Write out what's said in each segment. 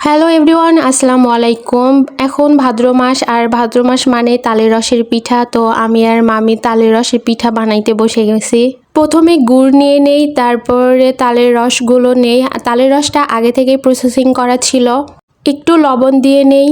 Hello everyone, আসসালামু আলাইকুম। এখন ভাদ্র মাস, আর ভাদ্র মাস মানে তালের রসের পিঠা। তো আমি আর মামি তালের রসের পিঠা বানাইতে বসে গেছি। প্রথমে গুড় নিয়ে নেই, তারপরে তালের রসগুলো নেই। তালের রসটা আগে থেকেই প্রসেসিং করা ছিল। একটু লবণ দিয়ে নেই।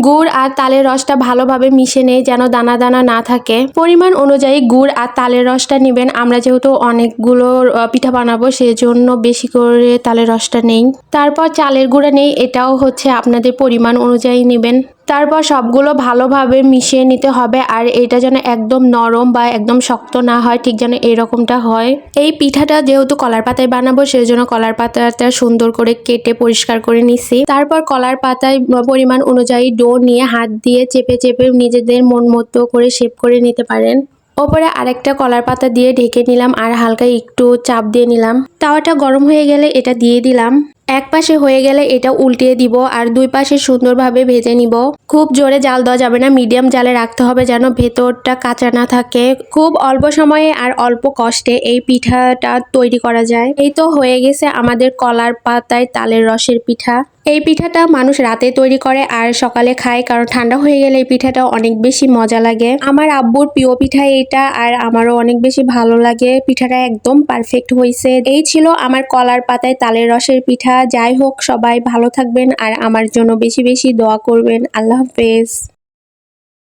গুড় আর তালের রসটা ভালোভাবে মিশে নেই, যেন দানা দানা না থাকে। পরিমাণ অনুযায়ী গুড় আর তালের রসটা নেবেন। আমরা যেহেতু অনেকগুলো পিঠা বানাবো, সেজন্য বেশি করে তালের রসটা নেই। তারপর চালের গুঁড়া নেই, এটাও হচ্ছে আপনাদের পরিমাণ অনুযায়ী নেবেন। তারপর সবগুলো ভালোভাবে মিশিয়ে নিতে হবে, আর এটা যেন একদম নরম বা একদম শক্ত না হয়, ঠিক যেন এরকমটা হয়। এই পিঠাটা যেহেতু কলার পাতায় বানাবো, সেজন্য কলার পাতাটা সুন্দর করে কেটে পরিষ্কার করে নিছি। তারপর কলার পাতায় পরিমাণ অনুযায়ী ডো নিয়ে হাত দিয়ে চেপে চেপে নিজেদের মন মতো করে শেপ করে নিতে পারেন। ওপরে আরেকটা কলার পাতা দিয়ে ঢেকে নিলাম, আর হালকা একটু চাপ দিয়ে নিলাম। তাওয়াটা গরম হয়ে গেলে এটা দিয়ে দিলাম। এক পাশে হয়ে গেলে এটা উল্টিয়ে দিব, আর দুই পাশে সুন্দরভাবে ভেজে নিব। খুব জোরে জাল দেওয়া যাবে না, মিডিয়াম জালে রাখতে হবে, যেন ভেতরটা কাঁচা না থাকে। খুব অল্প সময়ে আর অল্প কষ্টে এই পিঠাটা তৈরি করা যায়। এই তো হয়ে গেছে আমাদের কলার পাতায় তালের রসের পিঠা। এই পিঠাটা মানুষ রাতে তৈরি করে আর সকালে খায়, কারণ ঠান্ডা হয়ে গেলে এই পিঠাটা অনেক বেশি মজা লাগে। আমার আব্বুর প্রিয় পিঠা এটা, আর আমারও অনেক বেশি ভালো লাগে। পিঠাটা একদম পারফেক্ট হয়েছে। এই ছিল আমার কলার পাতায় তালের রসের পিঠা। যাই হোক, সবাই ভালো থাকবেন আর আমার জন্য বেশি বেশি দোয়া করবেন। আল্লাহ হাফেজ।